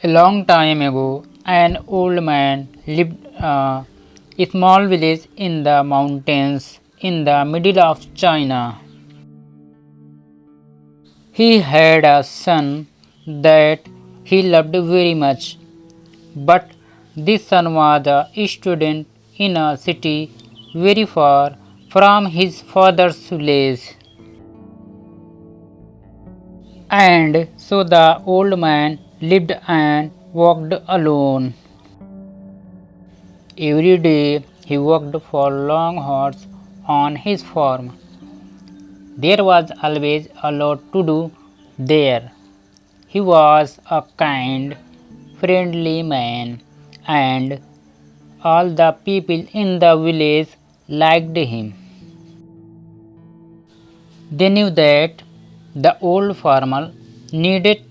A long time ago, an old man lived a small village in the mountains in the middle of China. He had a son that he loved very much, but this son was a student in a city very far from his father's village. And so the old man lived and walked alone. Every day he worked for long hours on his farm. There was always a lot to do there. He was a kind, friendly man, and all the people in the village liked him. They knew that the old farmer needed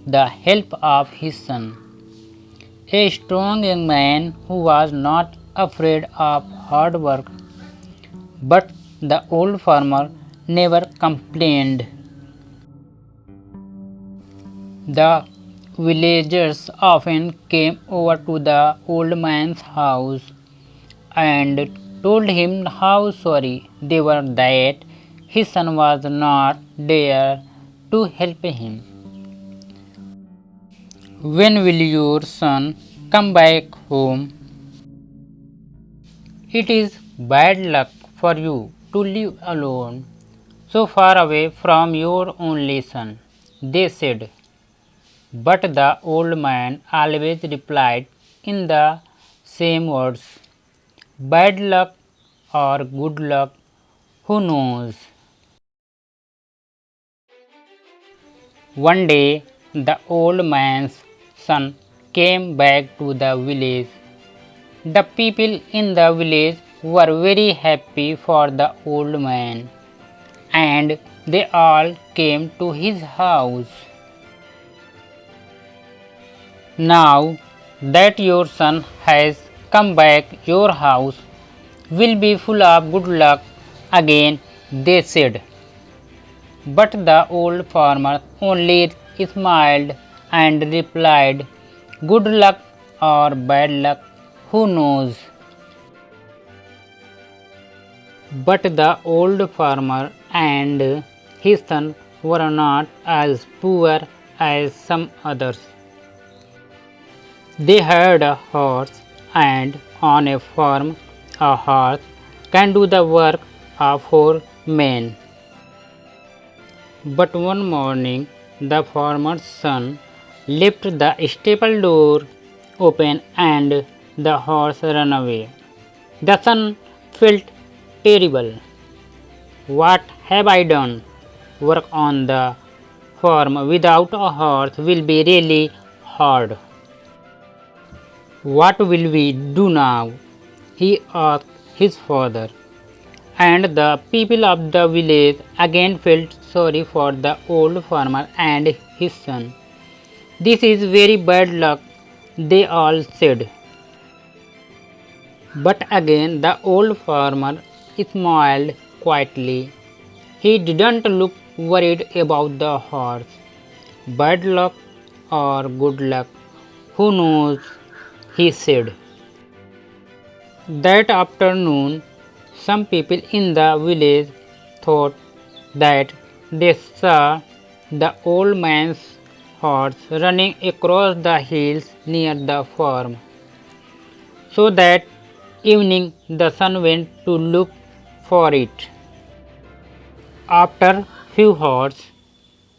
the help of his son, a strong young man who was not afraid of hard work. But the old farmer never complained. The villagers often came over to the old man's house and told him how sorry they were that his son was not there to help him. When will your son come back home? It is bad luck for you to live alone, so far away from your only son, they said. But the old man always replied in the same words, bad luck or good luck, who knows? One day the old man's son came back to the village. The people in the village were very happy for the old man, and they all came to his house. Now that your son has come back, your house will be full of good luck again, they said. But the old farmer only smiled and replied, good luck or bad luck, who knows? But the old farmer and his son were not as poor as some others. They had a horse, and on a farm a horse can do the work of 4 men. But one morning the farmer's son left the stable door open and the horse ran away. The son felt terrible. What have I done? Work on the farm without a horse will be really hard. What will we do now? He asked his father. And the people of the village again felt sorry for the old farmer and his son. This is very bad luck, they all said. But again the old farmer smiled quietly. He didn't look worried about the horse. Bad luck or good luck, who knows, he said. That afternoon, some people in the village thought that they saw the old man's horse running across the hills near the farm. So that evening the son went to look for it. After few hours,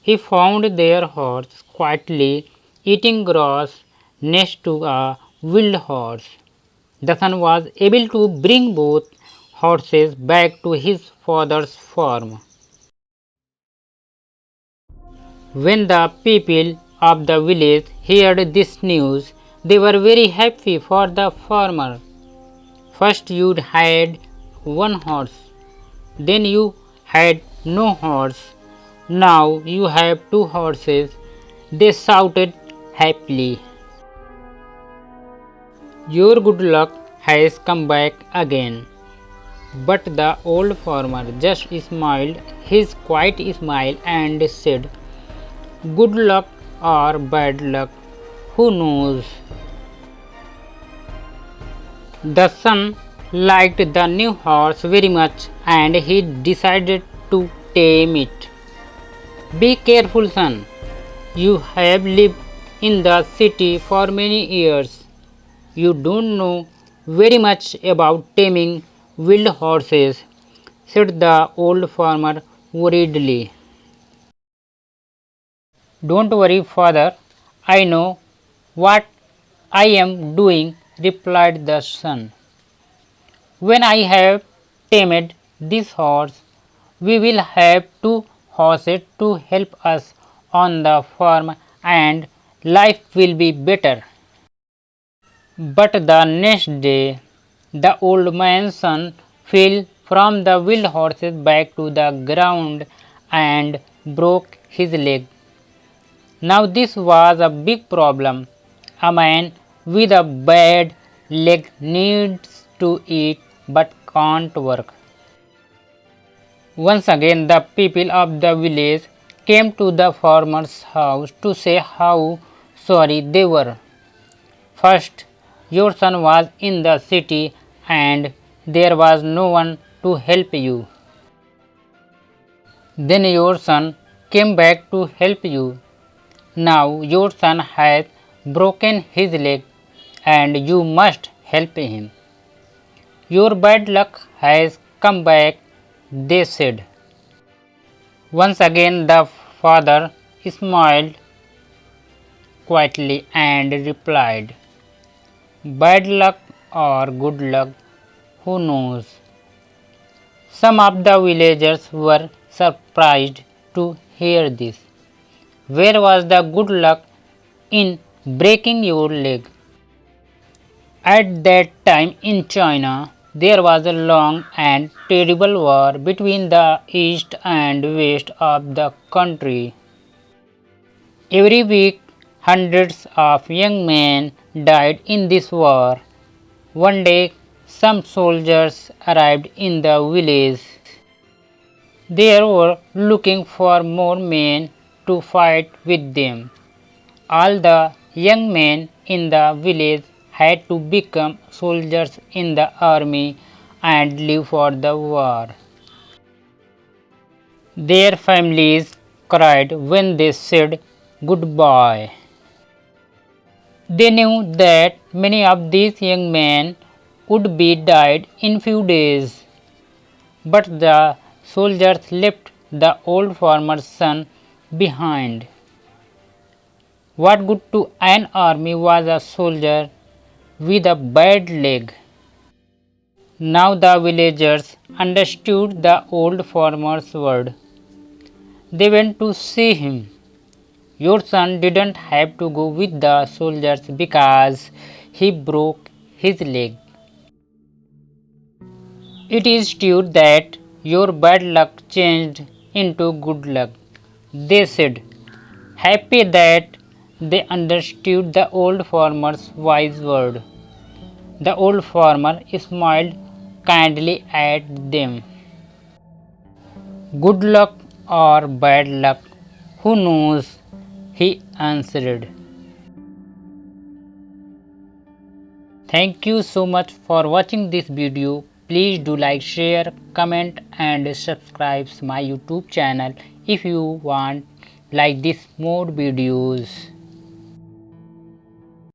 he found their horse quietly eating grass next to a wild horse. The son was able to bring both horses back to his father's farm. When the people of the village heard this news, they were very happy for the farmer. First you had one horse, then you had no horse, now you have 2 horses, they shouted happily. Your good luck has come back again. But the old farmer just smiled his quiet smile and said, good luck or bad luck, who knows? The son liked the new horse very much and he decided to tame it. Be careful, son. You have lived in the city for many years. You don't know very much about taming wild horses, said the old farmer worriedly. Don't worry, father. I know what I am doing, replied the son. When I have tamed this horse, we will have two horses to help us on the farm and life will be better. But the next day, the old man's son fell from the wild horse's back to the ground and broke his leg. Now this was a big problem. A man with a bad leg needs to eat but can't work. Once again the people of the village came to the farmer's house to say how sorry they were. First, your son was in the city and there was no one to help you. Then your son came back to help you. Now your son has broken his leg and you must help him. Your bad luck has come back, they said. Once again the father smiled quietly and replied, bad luck or good luck, who knows? Some of the villagers were surprised to hear this. Where was the good luck in breaking your leg? At that time in China, there was a long and terrible war between the east and west of the country. Every week, hundreds of young men died in this war. One day, some soldiers arrived in the village. They were looking for more men to fight with them. All the young men in the village had to become soldiers in the army and live for the war. Their families cried when they said goodbye. They knew that many of these young men would be died in few days. But the soldiers left the old farmer's son behind. What good to an army was a soldier with a bad leg? Now the villagers understood the old farmer's word. They went to see him. Your son didn't have to go with the soldiers because he broke his leg. It is true that your bad luck changed into good luck, they said, happy that they understood the old farmer's wise word. The old farmer smiled kindly at them. Good luck or bad luck, who knows? He answered. Thank you so much for watching this video. Please do like, share, comment and subscribe my YouTube channel if you want like this more videos.